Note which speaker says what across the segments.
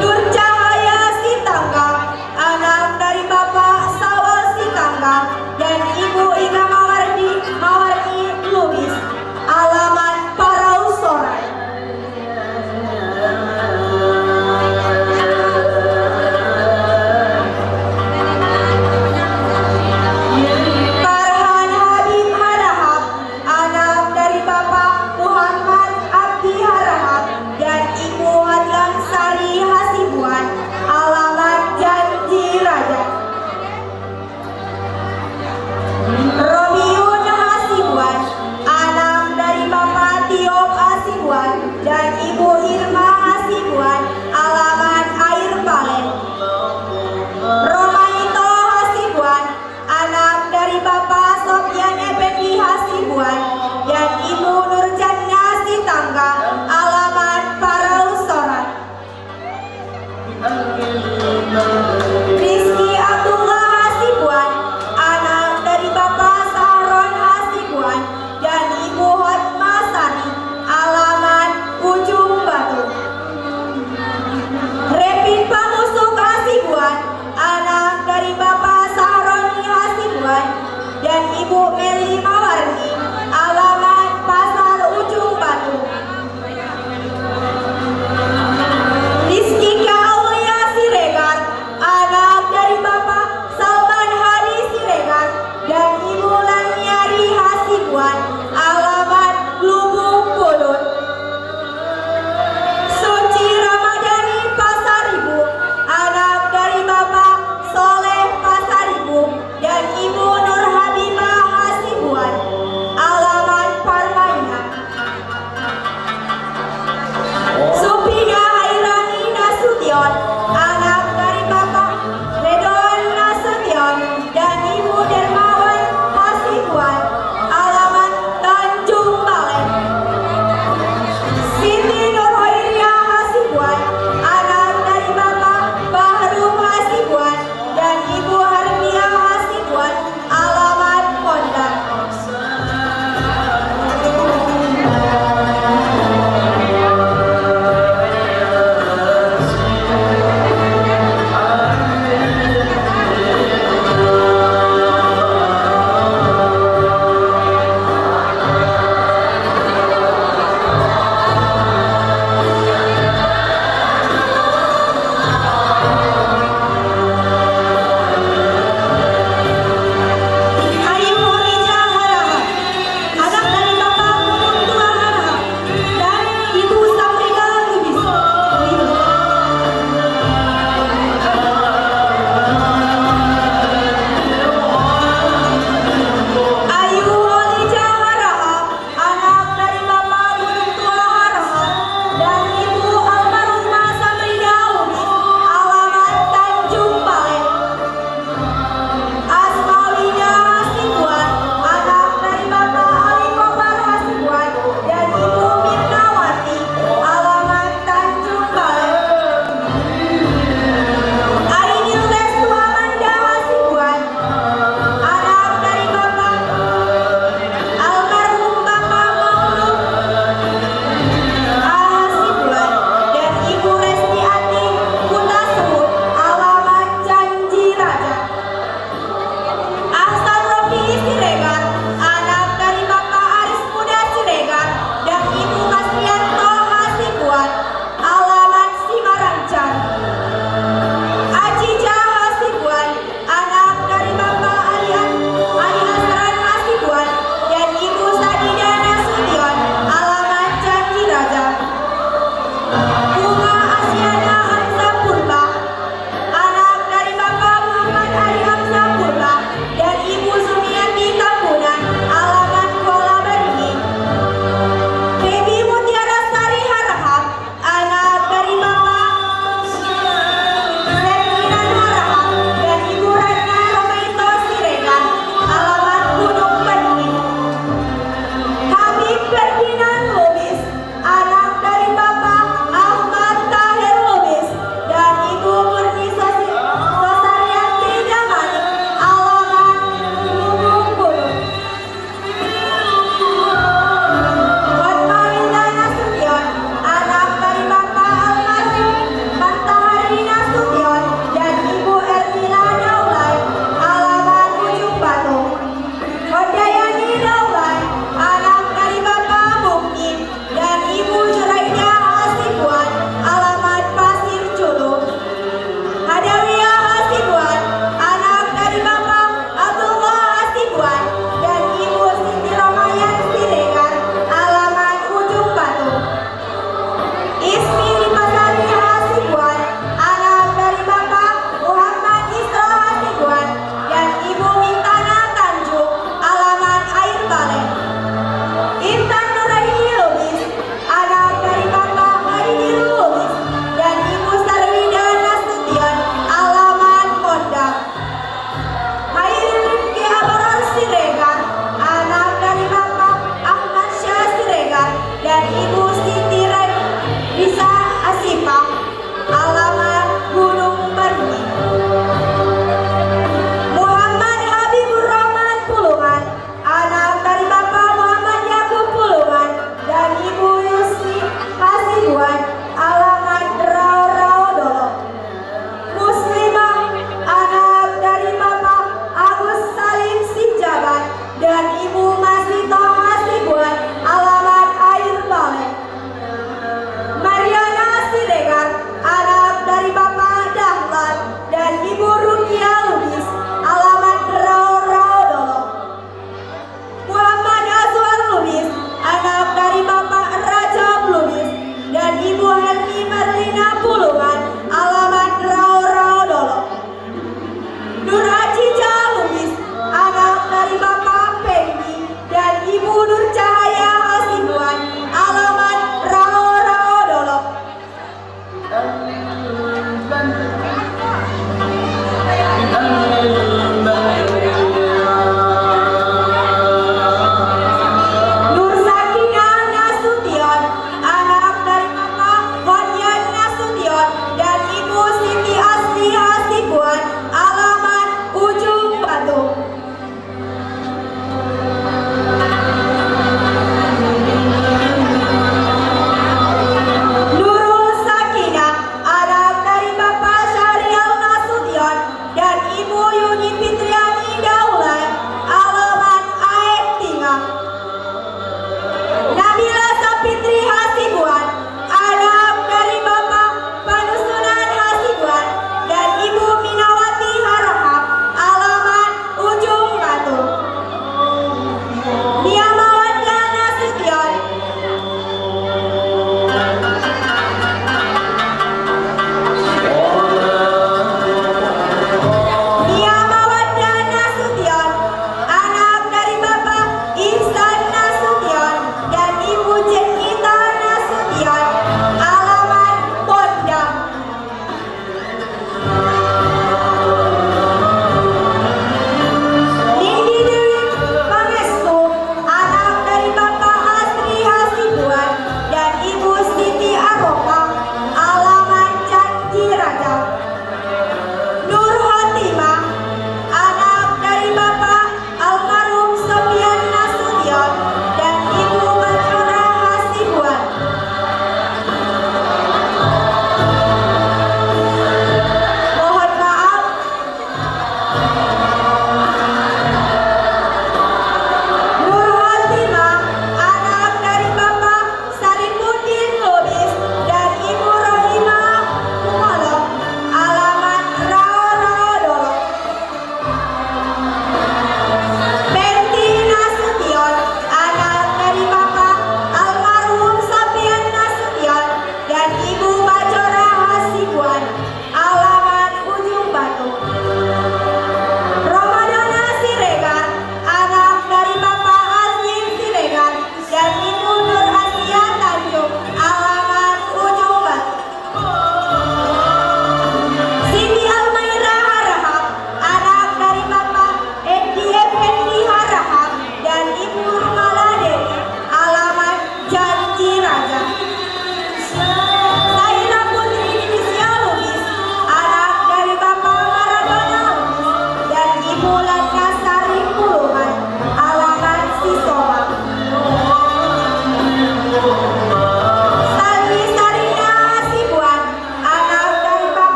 Speaker 1: Nur Cahaya Sitanggang, anak dari Bapak Sawal Sitanggang dan Ibu Ika Mawardi Lubis, alamat Parausoran. Farhan Habib Harahap, anak dari Bapak Muhammad Abdi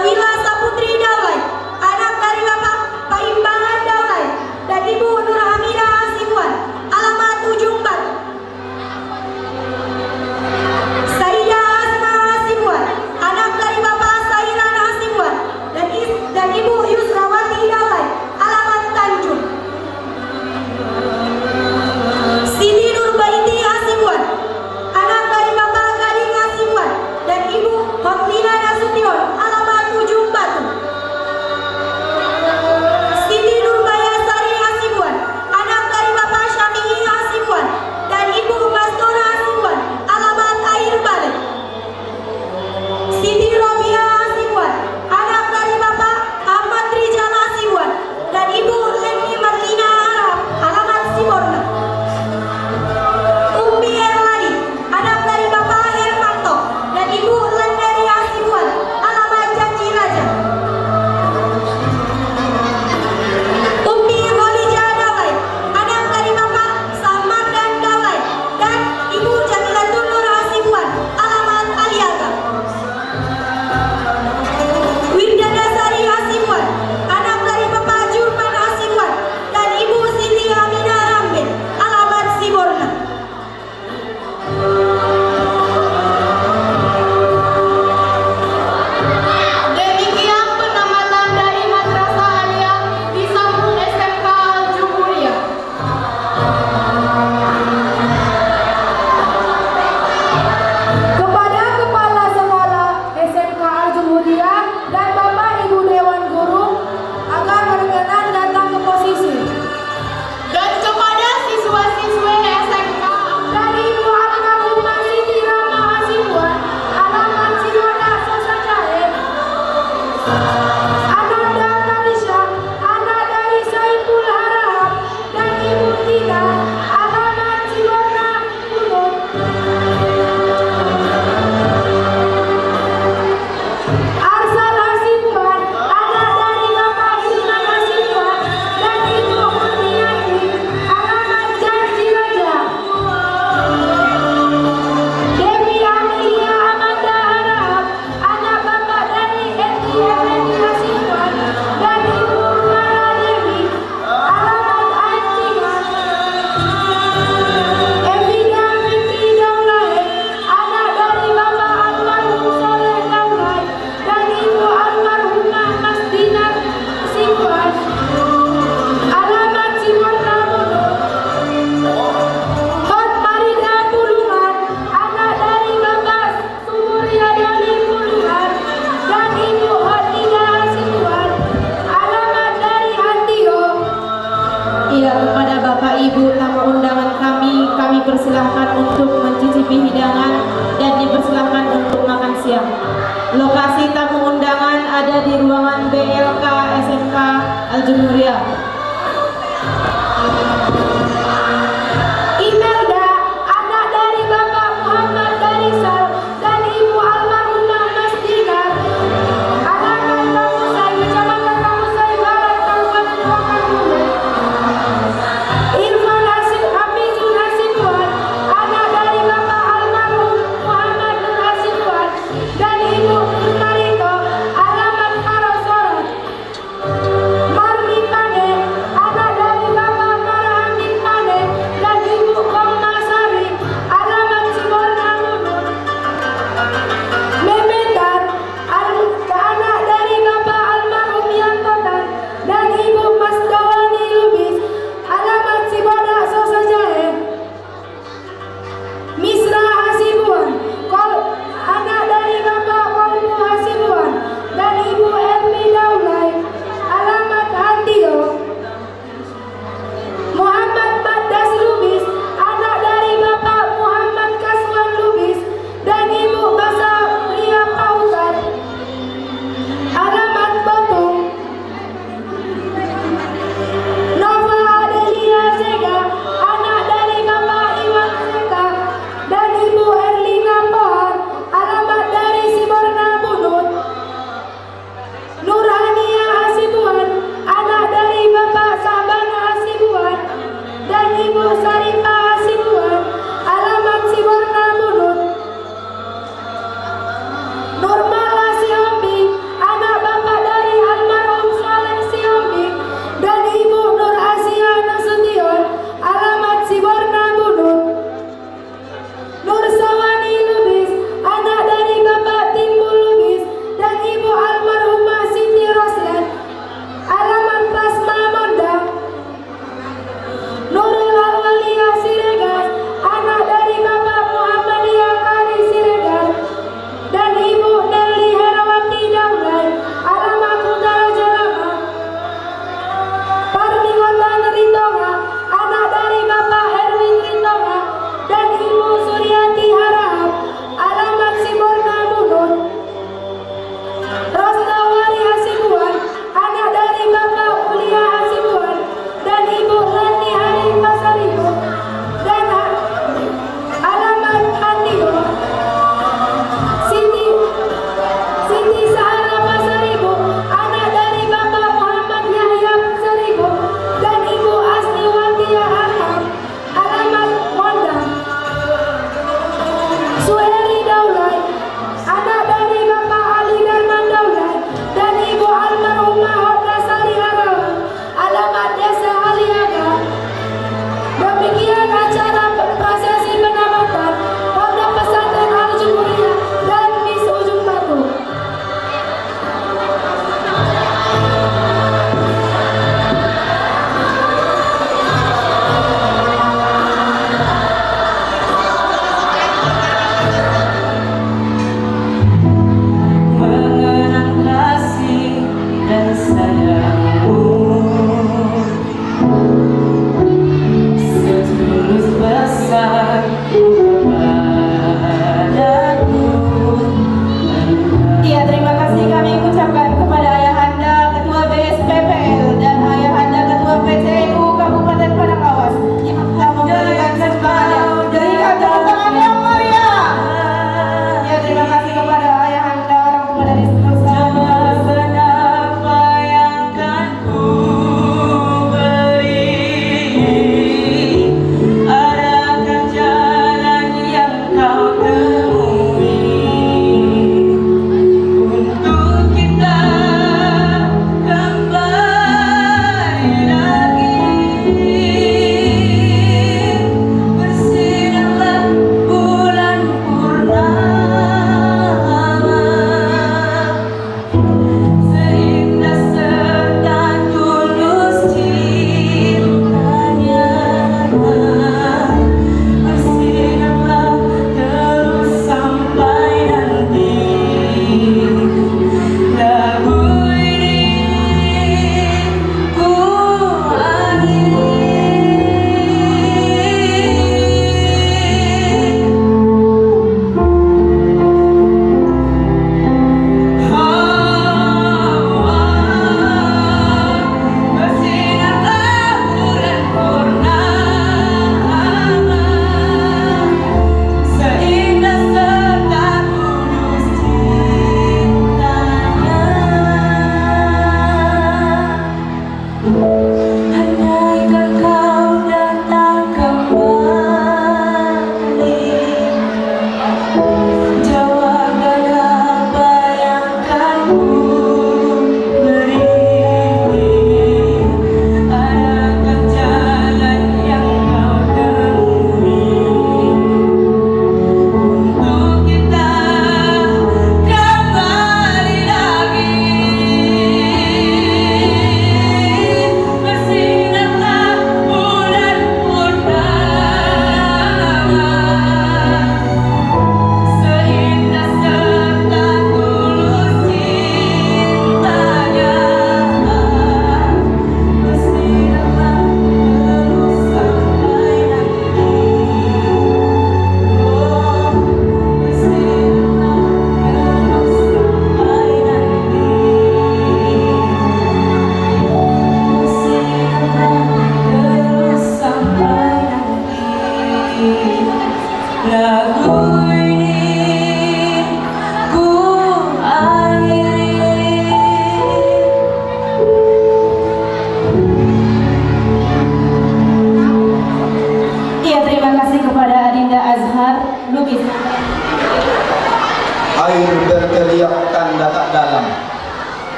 Speaker 1: Nawila Saputri Daulay, anak dari Bapak Paimbangan Daulay dan Ibu Nur Hamidah Hasibuan, alamat Ujung Batu. Saida Asma Hasibuan, anak dari Bapak Sairan Hasibuan dan Ibu Yusrawati Daulay, alamat Tanjung. Siti Nurbaiti Hasibuan, anak dari Bapak Gading Hasibuan dan Ibu Hotlina Nasution, alamat Ujung Batu. Siti Nurbaya Sari Hasibuan, anak dari Bapak Syafi'i Hasibuan dan Ibu Mastura Hasibuan, alamat Air Balik. Siti Robia Hasibuan, anak dari Bapak Ahmad Rizal Hasibuan dan Ibu Leni Marlina Arab, alamat Siborna. Ummi Erladi, anak dari Bapak Hermanto dan Ibu Lendari Hasibuan, alamat Janji Raja. Ummi Kholija Daulay, anak dari Bapak Samad dan Daulay dan Ibu Jamilatul Nur Hasibuan, alamat Aliaga. Wirdana Sari Hasibuan, anak dari Bapak Jurman Hasibuan dan Ibu Siti Hamidah Rambe, alamat Siborna.
Speaker 2: Demikian penamatan dari Madrasah Aliyah di Sambung SMK Al-Jumhuriyah.
Speaker 3: Kepada Kepala Sekolah SMK Al-Jumhuriyah dan Bapak Ibu Dewan Guru agar berkenan datang ke posisi.
Speaker 2: Dan kepada siswa-siswi SMK
Speaker 3: Dari Ibu Almarhumah Siti Rama Hasibuan, alamat Sidoda Sosajahe. Ananda Kalisha, anak dari Saiful Harahap dan Ibu Tina, alamat Siborna Ulum. Arsal Hasibuan, anak dari Bapak Hilman Hasibuan dan Ibu Kurniati, alamat Janji Raja. Dewi Amelia Amanda Harahap, anak Bapak dari Eti Effendi Hasibuan dan Ibu Rumana Dewi, alamat Aintiman. Evida Fikri Daulay, anak dari Bapak almarhum Soleh Daulay dan Ibu almarhumah Mas Dinar Hasibuan, alamat Siborna Mono. Hot Marida Puluhan, anak dari Bapak Sumuryadani Puluhan dan Ibu Hotlina Hasibuan, alamat dari Antio.
Speaker 4: Iya, kepada Bapak Ibu tamu undangan kami persilahkan untuk mencicipi hidangan dan dipersilahkan untuk makan siang. Lokasi tamu undangan ada di ruangan BLK SMK Al-Jumhuriyah.
Speaker 3: Imelda, anak dari Bapak Muhammad Darisal dan Ibu almarhumah Mas Dinar, alamat Tamusai, Kecamatan Tamusai Barat, Kabupaten Wakatobi. Irfan Hamizul Hasibuan, anak dari Bapak almarhum Muhammad Nur Hasibuan dan Ibu Nur Marito,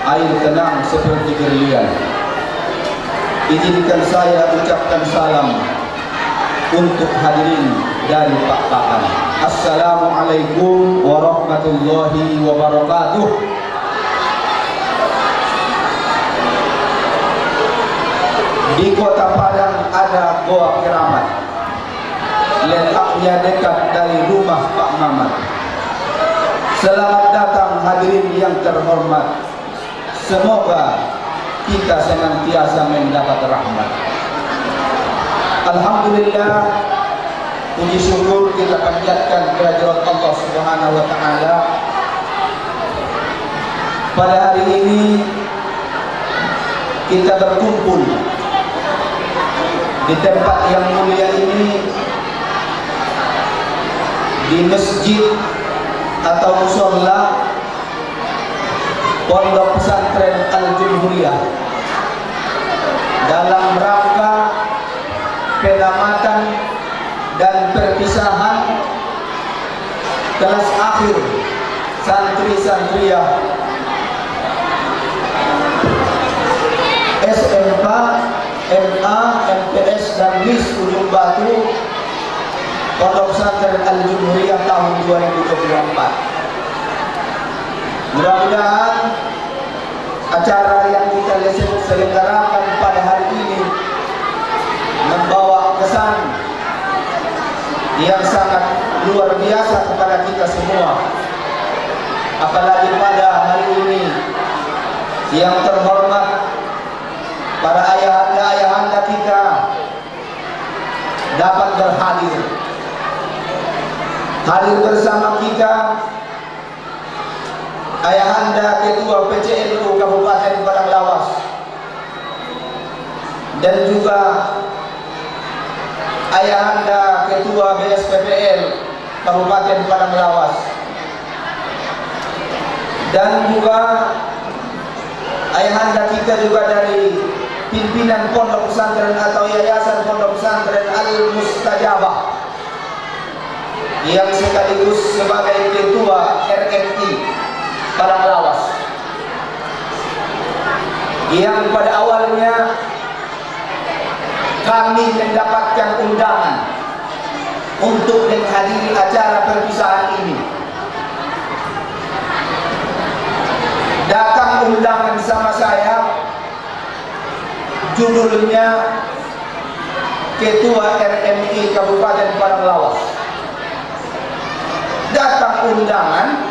Speaker 5: air tenang seperti berlian. Izinkan saya ucapkan salam untuk hadirin dari Pak-Pakan. Assalamualaikum warahmatullahi wabarakatuh. Di Kota Padang ada Goa Keramat, letaknya dekat dari rumah Pak Mamat. Selamat datang hadirin yang terhormat. Semoga kita senantiasa mendapat rahmat. Alhamdulillah, puji syukur kita panjatkan kehadirat Allah Subhanahu wa taala. Pada hari ini kita berkumpul di tempat yang mulia ini, di masjid atau musholla Pondok Pesantren Al-Jumhuriyah, dalam rangka penamatan dan perpisahan kelas akhir santri-santriah SMK, MA, MPS dan MIS Ujung Batu Pondok Pesantren Al-Jumhuriyah tahun 2024. Mudah-mudahan acara yang kita selenggarakan pada hari ini membawa kesan yang sangat luar biasa kepada kita semua. Apalagi pada hari ini yang terhormat para ayahanda kita dapat hadir bersama kita. Ayahanda Ketua PCNU Kabupaten Padang Lawas dan juga Ayahanda Ketua BSPPL Kabupaten Padang Lawas dan juga ayahanda kita juga dari pimpinan Pondok Pesantren atau Yayasan Pondok Pesantren Al-Mustajabah yang sekaligus sebagai Ketua RMI Padang Lawas, yang pada awalnya kami mendapatkan undangan untuk menghadiri acara perpisahan ini. Datang undangan sama saya, judulnya Ketua RMI Kabupaten Padang Lawas. Datang undangan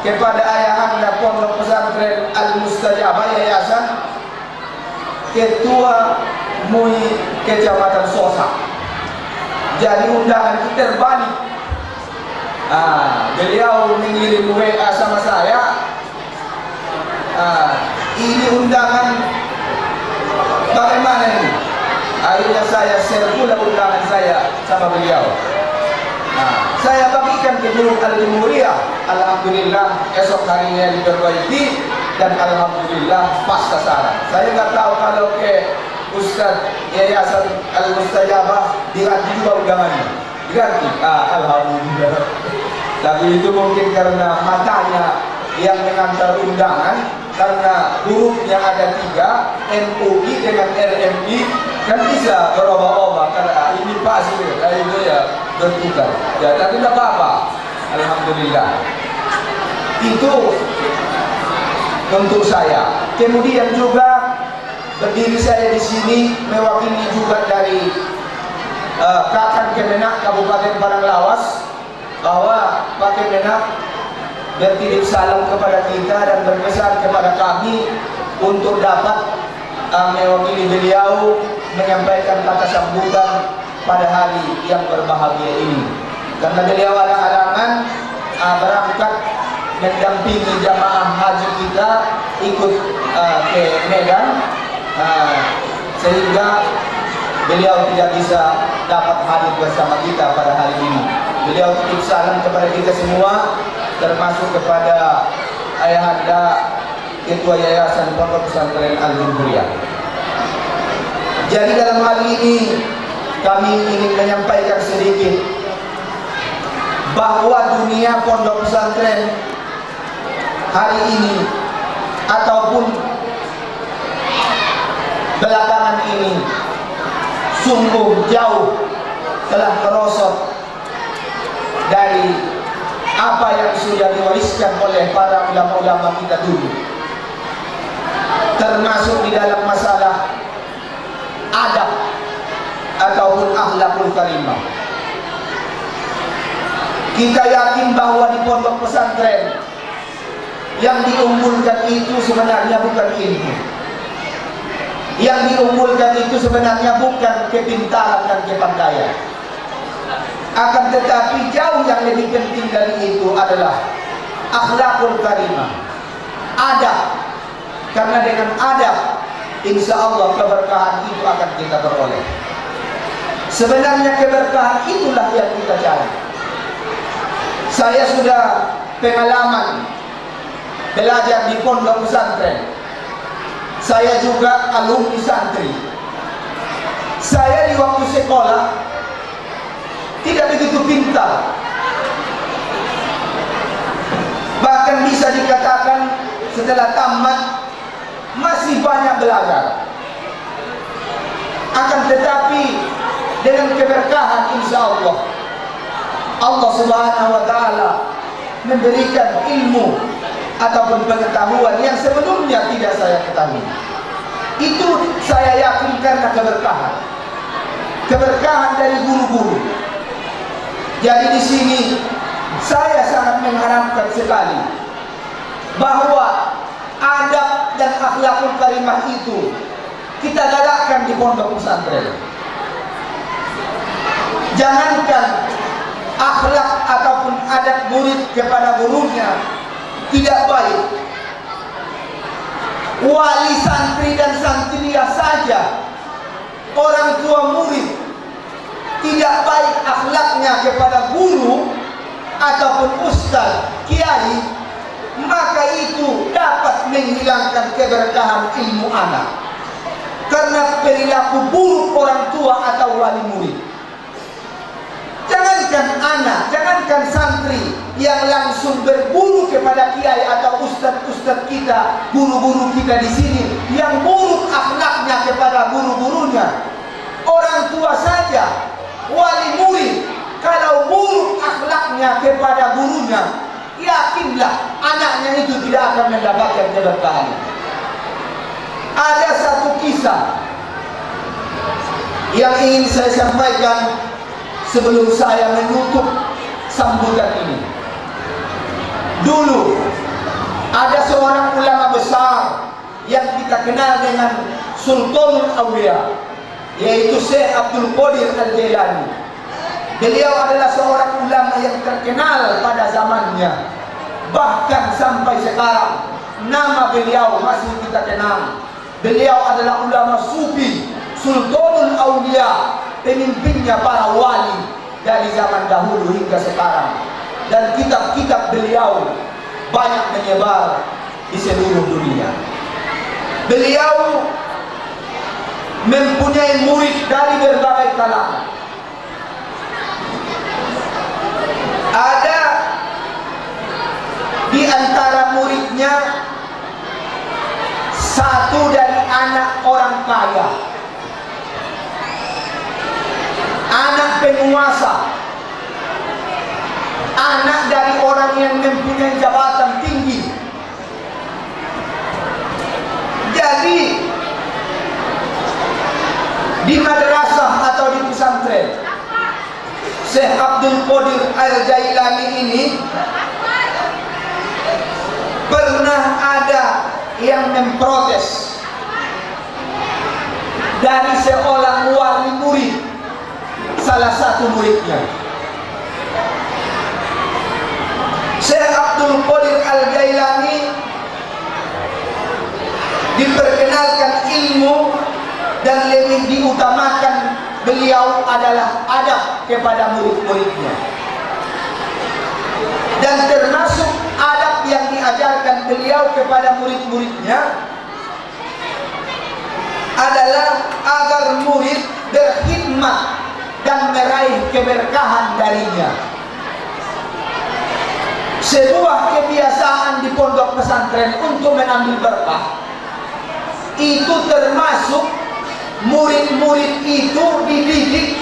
Speaker 5: kepada ayahanda Pondok Pesantren Al-Mustajabah Yayasan, Ketua MUI Kecamatan Sosa. Jadi undangan itu terbalik. Beliau mengirim WA sama saya. Ini undangan bagaimana ini? Akhirnya saya share pula undangan saya sama beliau. Saya bagikan ke grup Al-Jumhuriyah. Alhamdulillah esok harinya diperbaiki dan alhamdulillah pas sasaran. Saya nggak tahu kalau ke Ustadz Yayasan Al-Mustajabah diganti juga undangannya. Diganti? Alhamdulillah. Tapi itu mungkin karena matanya yang mengantar undangan, karena grupnya ada 3, MUI dengan RMI, kan bisa berubah-ubah karena ini pasti itu ya bertukar. Ya, tapi tidak apa-apa. Alhamdulillah. Itu untuk saya. Kemudian juga berdiri saya di sini mewakili juga dari Kakang Kemenak Kabupaten Padang Lawas, bahwa Pak Kemenak bertitip salam kepada kita dan berpesan kepada kami untuk dapat mewakili beliau menyampaikan kata sambutan pada hari yang berbahagia ini. Karena beliau ada halangan berangkat mendampingi jamaah haji kita ikut ke Medan, sehingga beliau tidak bisa dapat hadir bersama kita pada hari ini. Beliau titip salam kepada kita semua, termasuk kepada ayahanda Ketua Yayasan Pondok Pesantren Al-Jumhuriyah. Jadi dalam hal ini kami ingin menyampaikan sedikit bahwa dunia pondok pesantren hari ini ataupun belakangan ini sungguh jauh telah merosot dari apa yang sudah diwariskan oleh para ulama-ulama kita dulu, termasuk di dalam masalah adab ataupun akhlakul karimah. Kita yakin bahwa di pondok pesantren yang diunggulkan itu sebenarnya bukan ilmu. Yang diunggulkan itu sebenarnya bukan kepintaran dan kepandaian. Akan tetapi jauh yang lebih penting dari itu adalah akhlakul karimah, adab. Karena dengan adab, insya Allah keberkahan itu akan kita peroleh. Sebenarnya keberkahan itulah yang kita cari. Saya sudah pengalaman belajar di pondok pesantren. Saya juga alumni santri. Saya di waktu sekolah tidak begitu pintar, bahkan bisa dikatakan setelah tamat masih banyak belajar. Akan tetapi dengan keberkahan insya Allah, Allah Subhanahu wa Ta'ala memberikan ilmu ataupun pengetahuan yang sebelumnya tidak saya ketahui. Itu saya yakin karena keberkahan dari guru-guru. Jadi di sini saya sangat mengharapkan sekali bahwa adab dan akhlakul karimah itu kita galakkan di pondok pesantren. Jangankan akhlak ataupun adab murid kepada gurunya tidak baik, wali santri dan santrinya saja, orang tua murid tidak baik akhlaknya kepada guru ataupun ustaz, kiai, maka itu dapat menghilangkan keberkahan ilmu anak. Karena perilaku buruk orang tua atau wali murid. Jangankan anak, jangankan santri yang langsung berburu kepada kiai atau ustaz-ustaz kita, guru-guru kita di sini yang buruk akhlaknya kepada guru-gurunya. Orang tua saja, wali murid, kalau buruk akhlaknya kepada gurunya, yakinlah anaknya itu tidak akan mendapatkan keberkahan. Ada satu kisah yang ingin saya sampaikan sebelum saya menutup sambutan ini. Dulu ada seorang ulama besar yang kita kenal dengan Sultanul Aulia, yaitu Syekh Abdul Qadir Al-Jailani. Beliau adalah seorang ulama yang terkenal pada zamannya. Bahkan sampai sekarang nama beliau masih kita kenal. Beliau adalah ulama sufi, Sultanul Aulia, pemimpinnya para wali dari zaman dahulu hingga sekarang. Dan kitab-kitab beliau banyak menyebar di seluruh dunia. Beliau mempunyai murid dari berbagai kalangan. Ada di antara muridnya satu dari anak orang kaya, anak penguasa, anak dari orang yang mempunyai jabatan tinggi. Jadi di madrasah atau di pesantren Syekh Abdul Qadir Al-Jailani ini pernah ada yang memprotes dari seorang wali murid, salah satu muridnya. Syekh Abdul Qadir Al-Jailani diperkenalkan ilmu dan lebih diutamakan beliau adalah adab kepada murid-muridnya. Dan termasuk adab yang diajarkan beliau kepada murid-muridnya adalah agar murid berkhidmat dan meraih keberkahan darinya. sebuah kebiasaan di pondok pesantren untuk mengambil berkah. Itu termasuk murid-murid itu dididik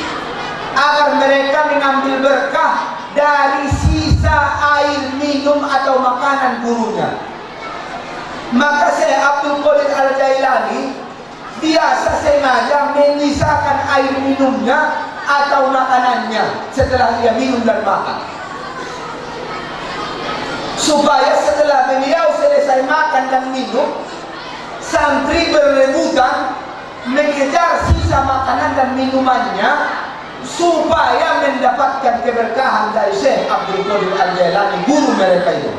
Speaker 5: agar mereka mengambil berkah dari sisa air minum atau makanan gurunya. Maka Syekh Abdul Qadir Al-Jailani biasa sengaja menyisakan air minumnya atau makanannya setelah dia minum dan makan, supaya setelah beliau selesai makan dan minum, santri berebutan mengejar sisa makanan dan minumannya supaya mendapatkan keberkahan dari Syekh Abdul Qadir Al-Jailani, guru mereka itu.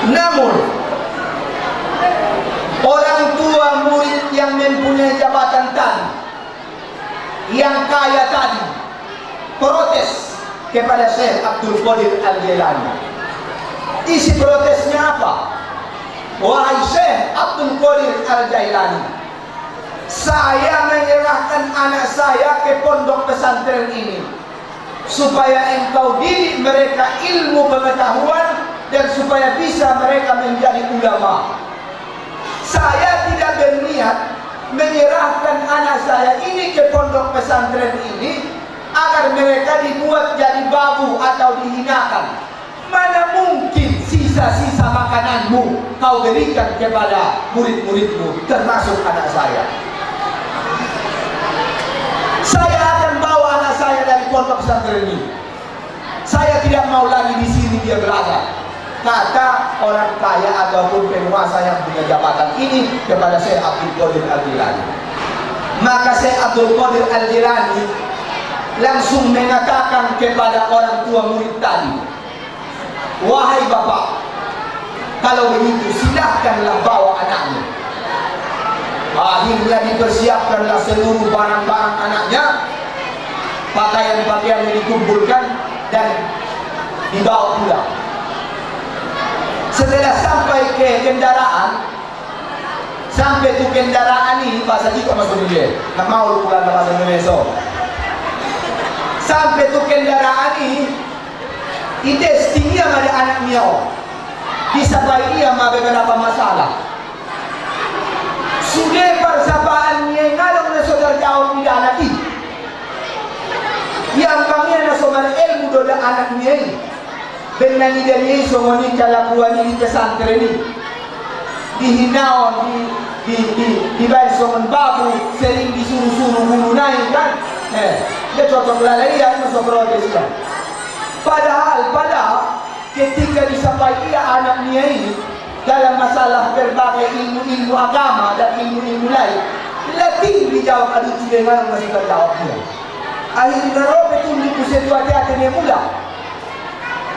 Speaker 5: Namun orang tua murid yang mempunyai jabatan tadi, yang kaya tadi, protes kepada Syekh Abdul Qadir Al-Jailani. Isi protesnya apa? Wahai Syekh Abdul Qadir Al-Jailani, saya menyerahkan anak saya ke pondok pesantren ini supaya engkau didik mereka ilmu pengetahuan dan supaya bisa mereka menjadi ulama. Saya tidak berniat menyerahkan anak saya ini ke pondok pesantren ini agar mereka dibuat jadi babu atau dihinakan. Mana mungkin sisa-sisa makananmu kau berikan kepada murid-muridmu, termasuk anak saya. Saya akan bawa anak saya dari pondok pesantren ini. Saya tidak mau lagi di sini dia berada, kata orang kaya ataupun penguasa yang punya jabatan ini kepada Syekh Abdul Qadir Al-Jailani. Maka Syekh Abdul Qadir Al-Jailani langsung mengatakan kepada orang tua murid tadi, wahai bapak, kalau begitu silahkanlah bawa anaknya. Akhirnya dipersiapkanlah seluruh barang-barang anaknya, pakaian-pakaian yang dikumpulkan dan dibawa pulang. Setelah sampai ke kendaraan, sampai tu kendaraan ini bahasa kita masuk dia, nak mau pulang bahasa Indonesia. Sampai tu kendaraan ini, idestinya ada anak miau, disabai ia ma beberapa masalah. Sudah persapaannya ngalong na saudara jauh tidak anak ini. Yang panggil na saudara ilmu doda anaknya ini. Benang ida ni songoni kalakuan ini pesantren ini. Dihinaon, dibayar songon babu, sering disuruh-suruh guru naik kan. Dia cocok lalai yang masuk protes kan. Padahal ketika disampaikan ia anaknya ini dalam masalah berbagai ilmu-ilmu agama dan ilmu-ilmu lain, letih dijawab adu dengan masih terjawabnya. Akhirnya roh petunjuk itu hati-hati dia mula.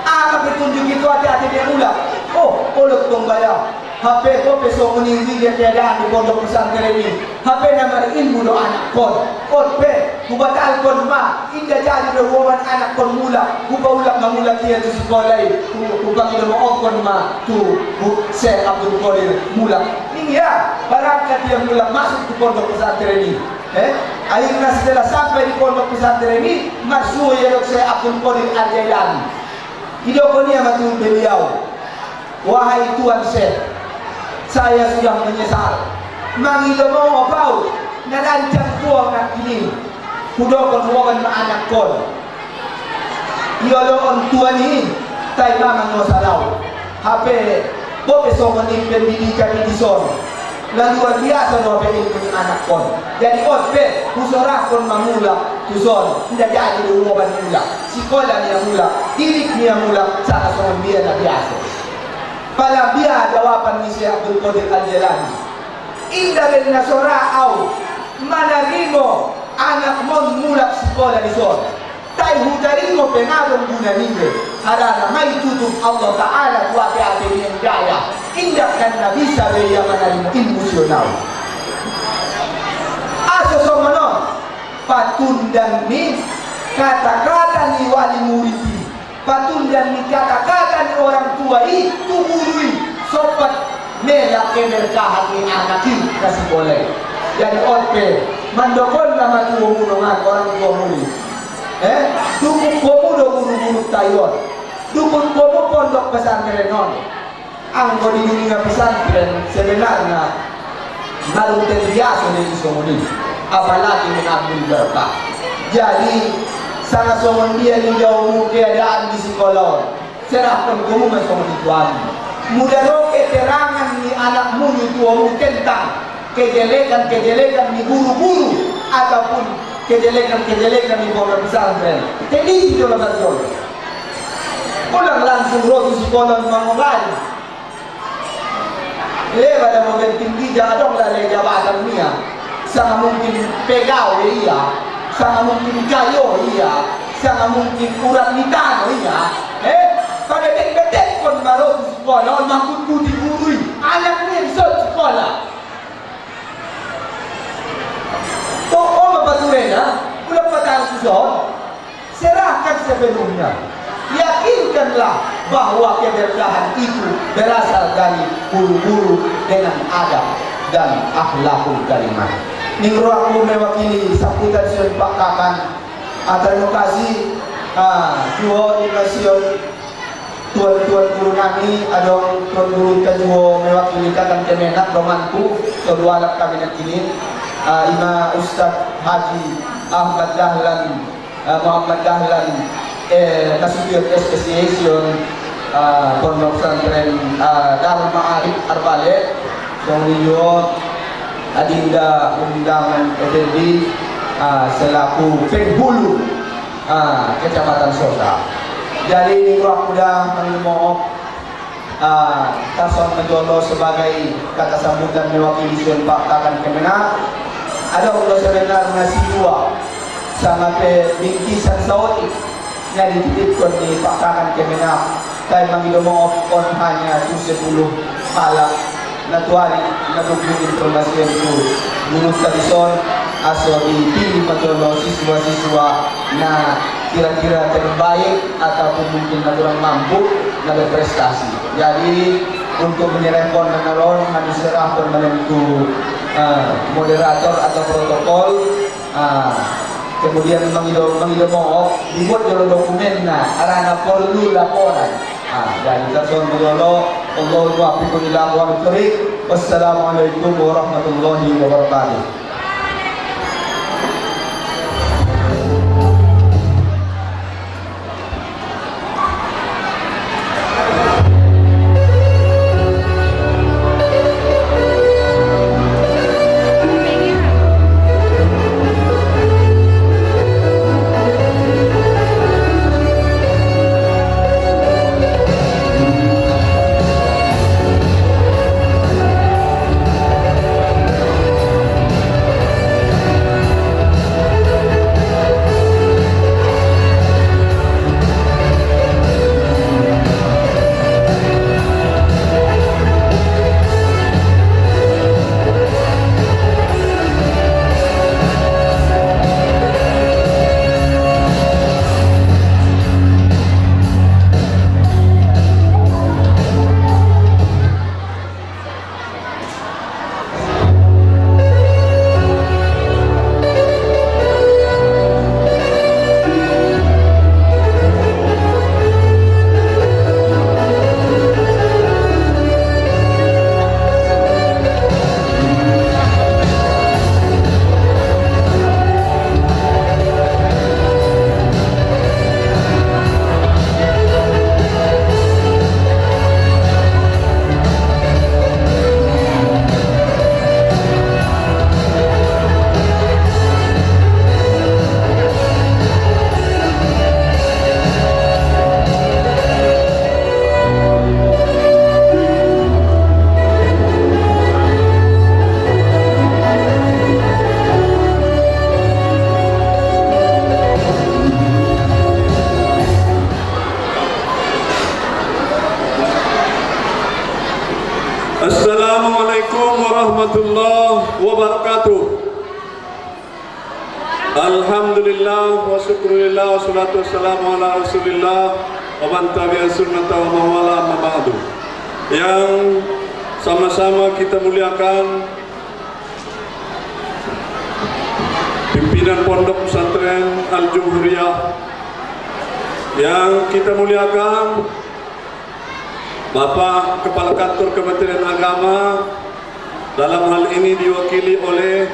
Speaker 5: Apa petunjuk itu hati-hati dia mula. Oh, kolot tong bayar. HP ko peso meninggi dia keadaan di pondok pesantren ini. HP nama ilmu do anak kon. Kon pe, kubatal kon ma. Indah jadi do wawan anak kon mula. Kubaulak mamula kia tu sekolah. Kubang ilo mo kon ma tu Syekh Abdul Qadir mula. Ini ya, barangkali dia mula masuk ke pondok pesantren ini. Akhirnya setelah sampai di pondok pesantren ini, masuk ya Syekh Abdul Qadir Al-Jailani. Hidupnya matu beliau. Wahai Tuan Syekh, saya sudah menyesal. Mangido mo apa? Narancang tuang nak ini. Kudo kon wawan ma anak kon. Iolo on tuan ini, tay mamang no salau. Hape bo peso maning pendidikan di son. Lalu luar biasa no pe ilmu anak kon. Jadi pe kusorah kon mamula tuson. Tidak jadi wawan mula. Sekolah ni mula, didik ni mula sa son dia na biasa. Pala biya jawaban ni Syekh Abdul Qadir Al-Jailani. Indah ben nasora au manarimo anak mon mulak sekolah di son. Tai hutarimo penadong guna nile. Harana may tutup Allah Ta'ala kuwate ate yang daya. Indah kan na bisa beya manarimo emosional. Aso somono patundan ni kata-kata ni wali muridi. Patundan ni kata-kata ni orang tua itu gurui sobat melak keberkahan ni anak ini kasih boleh. Jadi orpe mandokon nama tua munongan orang tua murid. Tukuk komudo guru-guru Taiwan. dukun komo pondok pesantren non. Angko di dunia pesantren sebenarnya maluten biasa dari somoni, apalagi mengambil berkah. Jadi sangat somon dia di jauh keadaan di sekolah. Serahkan kamu somoni tuan. Mudah roh keterangan ni anakmu ni tuamu tentang kejelekan di guru-guru ataupun kejelekan di pondok pesantren. Jadi itu lah betul. Pulang langsung roh di sekolah mengobrol. Lewat ada mobil tinggi jadong lah dari jabatan dia. Sangat mungkin pegawai iya, sangat mungkin kayo iya, sangat mungkin kurang ditano iya. Pada dek-dek pun baru di sekolah, mangkut putih gurui, anaknya di sekolah. Tokoh baturena, udah petang kusol, serahkan sepenuhnya. Yakinkanlah bahwa keberkahan itu berasal dari guru-guru dengan adab dan akhlakul karimah. Ningro aku mewakili sambutan sion Pak Kakan. Terima kasih juho imasion tuan-tuan guru kami, adong tuan guru juho mewakili Kakang Kemenak romanku kedua alat kabinet ini. Ima Ustaz Haji Ahmad Dahlan Muhammad Dahlan Nasibir Association Pondok Pesantren Darul Ma'arif Arbale Songliyo Adinda Undangan FNB selaku penghulu Kecamatan Sosa. Jadi ini aku dah mengemohon Tason Menjolo sebagai kata sambutan mewakili Sion Pak Kakan Kemenak. Ada Allah sebenarnya siswa sama bingkisan saudi yang dititipkan di Pak Kakan Kemenak dan mengidomo on hanya 10 halak natuari nabugin informasi itu guru tradison aso dipilih menjolo siswa-siswa na kira-kira terbaik ataupun mungkin kurang mampu na berprestasi. Jadi untuk menyerempon menaron harus serahkan menentu moderator atau protokol, kemudian mengidomo dibuat dalam dokumen arana perlu laporan. Dan terson menjolo Allahu waffiqun ila aqwamit thoriq. Wassalamualaikum warahmatullahi wabarakatuh.
Speaker 6: Assalamualaikum warahmatullahi wabarakatuh. Alhamdulillah wa syukurillah wa salatu wassalamu ala rasulillah wa man tabi'a sunnata wa mawala amma ba'du. Yang sama-sama kita muliakan pimpinan Pondok Pesantren Al-Jumhuriyah Yang kita muliakan Bapak Kepala Kantor Kementerian Agama, dalam hal ini diwakili oleh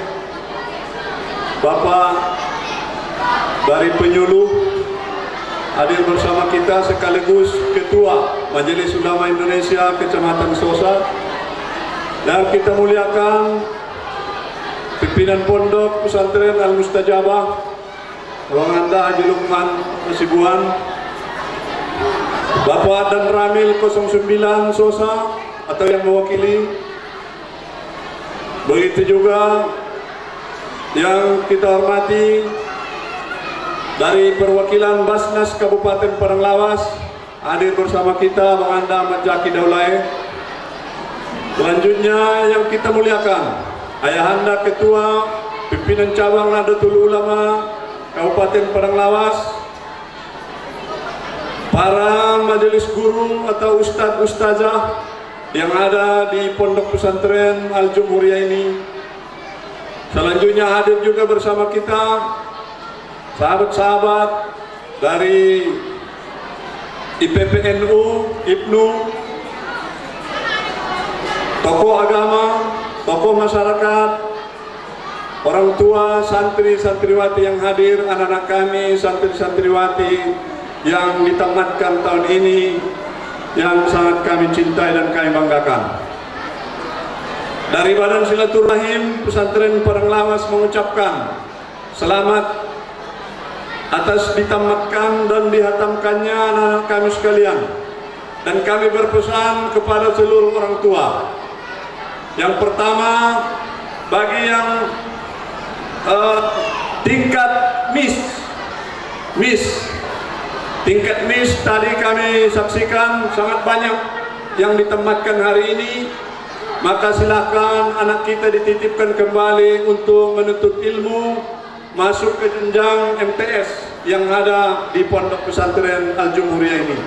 Speaker 6: Bapak dari penyuluh, hadir bersama kita sekaligus Ketua Majelis Ulama Indonesia Kecamatan Sosa, dan kita muliakan pimpinan Pondok Pesantren Al-Mustajabah Ruang Anda Haji Lukman Hasibuan, Bapak dan Ramil 09 Sosa atau yang mewakili, begitu juga yang kita hormati dari perwakilan Basnas Kabupaten Padang Lawas, hadir bersama kita Bang Anda Ahmad Zaki Daulay. Selanjutnya yang kita muliakan Ayahanda Ketua Pimpinan Cabang Nahdlatul Ulama Kabupaten Padang Lawas, para majelis guru atau ustadz-ustazah yang ada di Pondok Pesantren Al-Jumhuriyah ini. Selanjutnya hadir juga bersama kita sahabat-sahabat dari IPPNU, IPNU, tokoh agama, tokoh masyarakat, orang tua, santri-santriwati yang hadir, anak-anak kami, santri-santriwati yang ditamatkan tahun ini, yang sangat kami cintai dan kami banggakan. Dari Badan Silaturahim Pesantren Padang Lawas mengucapkan selamat atas ditamatkan dan dihatamkannya anak-anak kami sekalian, dan kami berpesan kepada seluruh orang tua. Yang pertama, bagi yang tingkat tingkat MIS tadi kami saksikan sangat banyak yang ditamatkan hari ini, maka silakan anak kita dititipkan kembali untuk menuntut ilmu, masuk ke jenjang MTS yang ada di Pondok Pesantren Al-Jumhuriyah ini.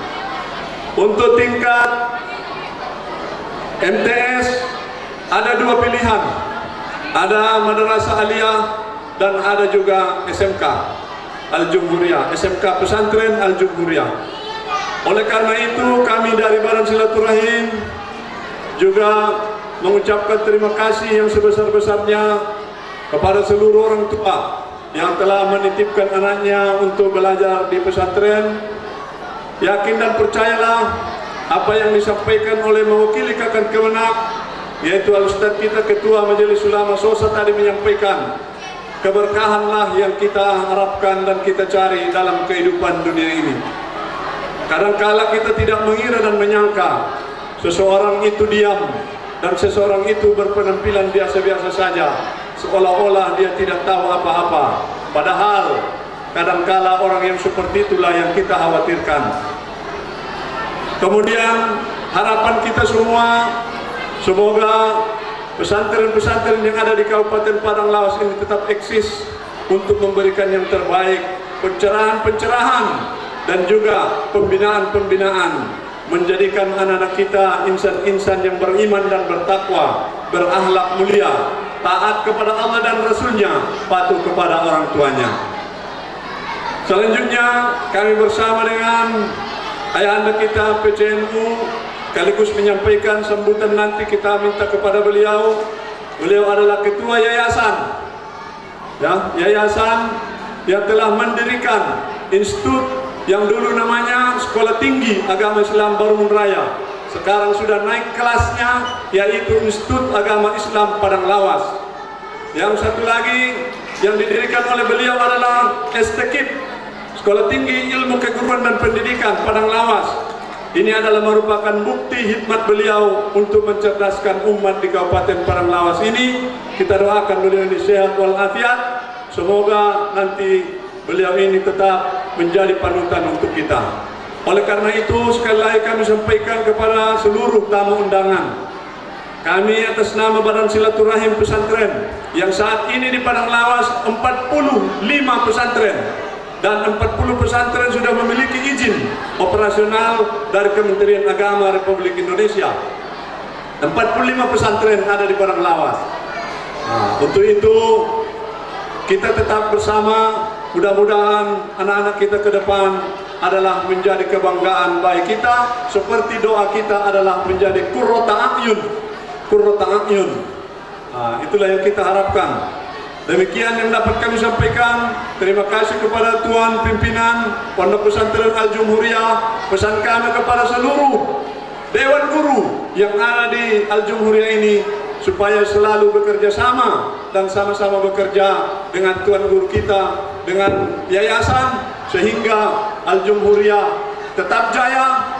Speaker 6: Untuk tingkat MTS ada dua pilihan, ada Madrasah Aliyah dan ada juga SMK Al-Jumhuriyah, SMK Pesantren Al-Jumhuriyah. Oleh karena itu kami dari Badan Silaturahim juga mengucapkan terima kasih yang sebesar-besarnya kepada seluruh orang tua yang telah menitipkan anaknya untuk belajar di pesantren. Yakin dan percayalah apa yang disampaikan oleh mewakili Kakak Kemenak, yaitu Al-Ustadz kita Ketua Majelis Ulama Sosa tadi menyampaikan, keberkahanlah yang kita harapkan dan kita cari dalam kehidupan dunia ini. Kadangkala kita tidak mengira dan menyangka seseorang itu diam dan seseorang itu berpenampilan biasa-biasa saja, seolah-olah dia tidak tahu apa-apa. Padahal kadangkala orang yang seperti itulah yang kita khawatirkan. Kemudian harapan kita semua, semoga pesantren-pesantren yang ada di Kabupaten Padang Lawas ini tetap eksis untuk memberikan yang terbaik, pencerahan-pencerahan dan juga pembinaan-pembinaan, menjadikan anak-anak kita insan-insan yang beriman dan bertakwa, berakhlak mulia, taat kepada Allah dan Rasulnya, patuh kepada orang tuanya. Selanjutnya kami bersama dengan ayahanda kita PCNU sekaligus menyampaikan sambutan nanti. Kita minta kepada beliau adalah ketua yayasan, yayasan yang telah mendirikan institut yang dulu namanya Sekolah Tinggi Agama Islam Barumun Raya, sekarang sudah naik kelasnya, yaitu Institut Agama Islam Padang Lawas. Yang satu lagi yang didirikan oleh beliau adalah STKIP, Sekolah Tinggi Ilmu Keguruan dan Pendidikan Padang Lawas. Ini adalah merupakan bukti hikmat beliau untuk mencerdaskan umat di Kabupaten Padang Lawas ini. Kita doakan beliau ini sehat walafiat. Semoga nanti beliau ini tetap menjadi panutan untuk kita. Oleh karena itu sekali lagi kami sampaikan kepada seluruh tamu undangan, kami atas nama Badan Silaturahim Pesantren yang saat ini di Padang Lawas 45 pesantren, dan 40 pesantren sudah memiliki izin operasional dari Kementerian Agama Republik Indonesia. 45 pesantren ada di Padang Lawas. Untuk itu kita tetap bersama. Mudah-mudahan anak-anak kita ke depan adalah menjadi kebanggaan bagi kita, seperti doa kita adalah menjadi qurrata a'yun. Itulah yang kita harapkan. Demikian yang dapat kami sampaikan. Terima kasih kepada Tuan Pimpinan Pondok Pesantren Al-Jumhuriyah. Pesan kami kepada seluruh Dewan Guru yang ada di Al-Jumhuriyah ini, supaya selalu bekerja sama dan sama-sama bekerja dengan Tuan Guru kita, dengan yayasan, sehingga Al-Jumhuriyah tetap jaya,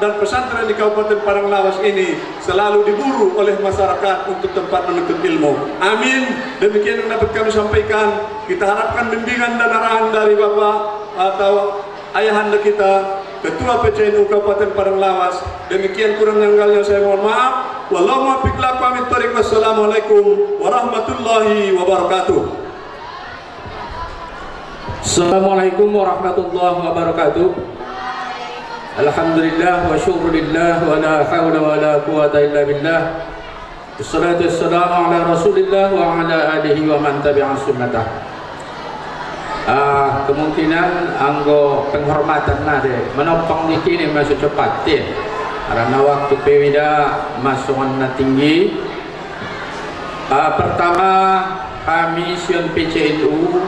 Speaker 6: dan pesantren di Kabupaten Padang Lawas ini selalu diburu oleh masyarakat untuk tempat menuntut ilmu. Amin. Demikian yang dapat kami sampaikan. Kita harapkan bimbingan dan arahan dari Bapak atau ayahanda kita, Ketua PCNU Kabupaten Padang Lawas. Demikian kurang yang saya mohon maaf. Wallahu muwaffiq lakum min thoriq. Wassalamualaikum warahmatullahi wabarakatuh.
Speaker 7: Assalamualaikum warahmatullahi wabarakatuh. Alhamdulillah wa syukurillah wa la hawla wa la quwata illa billah. Wassalatu wassalamu ala Rasulillah wa ala alihi wa man tabi'a sunnatah. Kemungkinan anggo penghormatan nade menopang di kini masuk cepat ya. Karena waktu pewida masukan na tinggi. Pertama kami Sion PCNU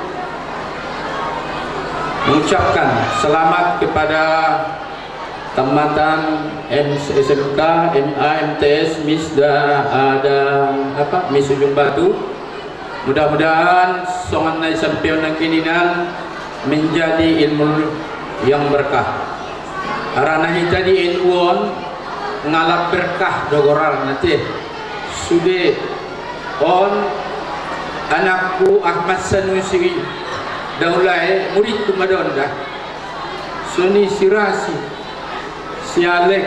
Speaker 7: mengucapkan selamat kepada tamatan SMK, MA, MTS, MIS dan MIS Ujung Batu. Mudah-mudahan songan na sampai ng kininan menjadi ilmu yang berkah. Karena jadi ilmuon ngalap berkah dogorar nanti. Sudah on anakku Ahmad Sanusi daulai muridku madonda. Suni Sirasi Sialek,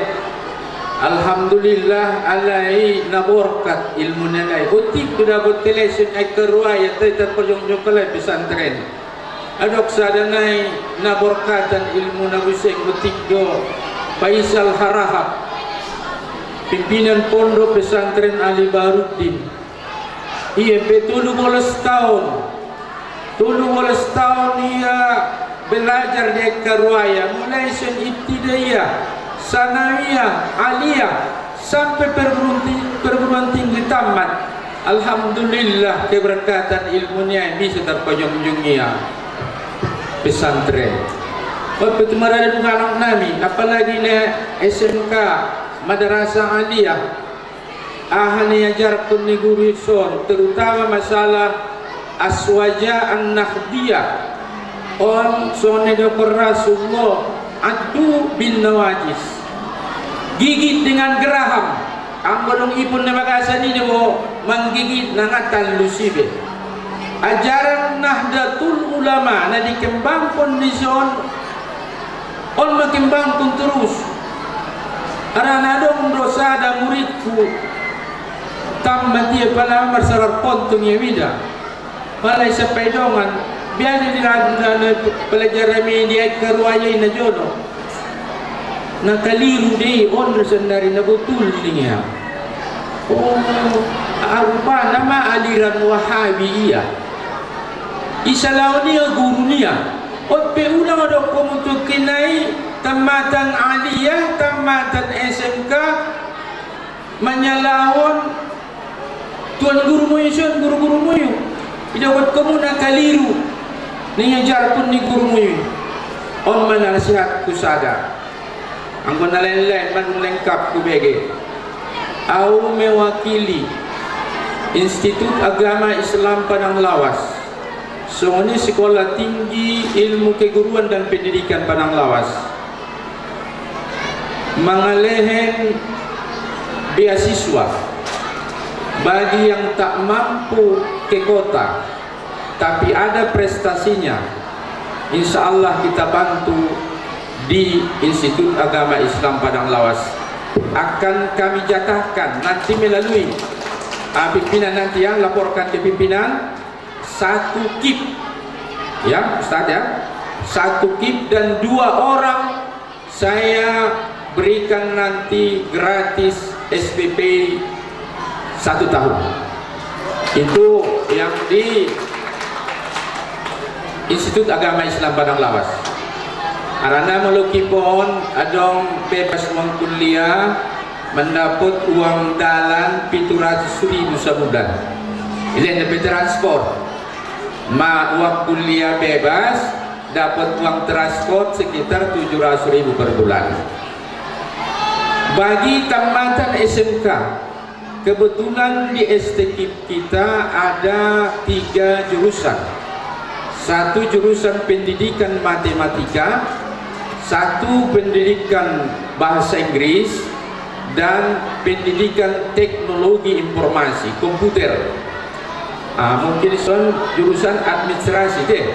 Speaker 7: alhamdulillah alai naborkat ilmu nalai. Utik sudah bertelesen ay keruaya tetap perjong-jong kalai pesantren. Adok sadanai naborkatan ilmu nabuseng utik do Faisal Harahap, pimpinan pondok pesantren Ali Baruddin. Ia betulu 12 tahun ia belajar di keruaya mulai sen ibtidaiyah, sanawiyah, aliyah sampai perguruan tinggi tamat. Alhamdulillah keberkatan ilmunya bisa terpojong-jongnya pesantren. Waktu itu marah dengan nami, apalagi na SMK Madrasah Aliyah, ahli ajarkan ni guru son, terutama masalah aswaja an-nakhdiyah. On sonne dokter Rasulullah adu bin nawajis, gigit dengan geraham. Anggodong ipun na magasan ini mo menggigit nangatan lusibe. Ajaran Nahdlatul Ulama na dikembangkan di zon on makembangkan terus. Karena dong dosa ada muridku tamat dia pala marsarar pontong ya wida. Malay sa pedongan biar diranda pelajaran media keruaya na jono. Nakaliru di on sendiri na betul niya. Oh, apa nama aliran Wahabiyah. Isalaw niya guru niya. Ot pe ulang ada komutuk kinai tamatan aliyah, tamatan SMK menyalawon tuan guru mo yun, guru-guru mo yun. Idawat kamu nakaliru niyajar pun ni guru mo yun. On man nasihat ku sada. Ang manalain-lain man lengkap ku bege. Au mewakili Institut Agama Islam Padang Lawas. So ini Sekolah Tinggi Ilmu Keguruan dan Pendidikan Padang Lawas. Mengalehen beasiswa bagi yang tak mampu ke kota tapi ada prestasinya. Insya Allah kita bantu di Institut Agama Islam Padang Lawas. Akan kami jatahkan nanti melalui pimpinan nanti yang laporkan ke pimpinan 1 kip ya Ustaz ya, 1 kip dan 2 orang saya berikan nanti gratis SPP 1 tahun. Itu yang di Institut Agama Islam Padang Lawas. Karena meluki pohon adong bebas uang kuliah, mendapat uang dalan 700.000 sebulan. Ini dapat transport. Uang kuliah bebas, dapat uang transport sekitar 700.000 per bulan. Bagi tamatan SMK, kebetulan di STKIP kita ada 3 jurusan. Satu jurusan pendidikan matematika, satu pendidikan bahasa Inggris, dan pendidikan teknologi informasi komputer. Mungkin son jurusan administrasi deh,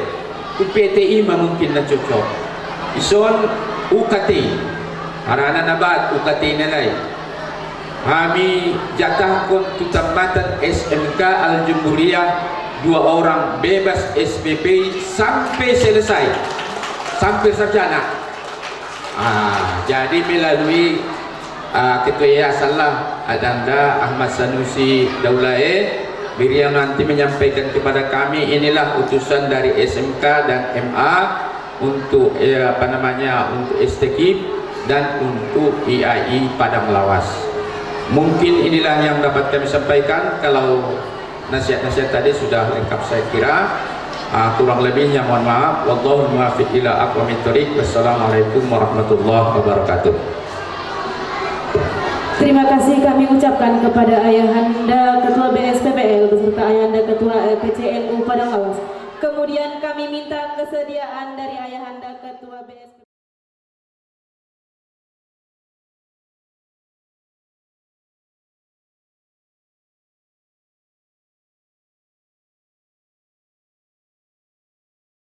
Speaker 7: UPTI mah mungkin na cocok. Ison UKT, harana nabat UKT nilai. Kami jatah kontu tambatan SMK Al-Jumhuriyah 2 orang bebas SPP sampai selesai, sampai sarjana. Jadi melalui Ketua Yayasan lah Adanda Ahmad Sanusi Daulae, beliau nanti menyampaikan kepada kami inilah utusan dari SMK dan MA untuk untuk STKIP dan untuk IAI Padang Lawas. Mungkin inilah yang dapat kami sampaikan. Kalau nasihat-nasihat tadi sudah lengkap saya kira. Kurang lebihnya mohon maaf. Wallahu muwaffiq ila aqwamit thoriq. Wassalamualaikum warahmatullahi wabarakatuh.
Speaker 4: Terima kasih kami ucapkan kepada Ayahanda Ketua BSPPL beserta Ayahanda Ketua LPCNU Padang Lawas. Kemudian kami minta kesediaan dari Ayahanda Ketua BSPPL.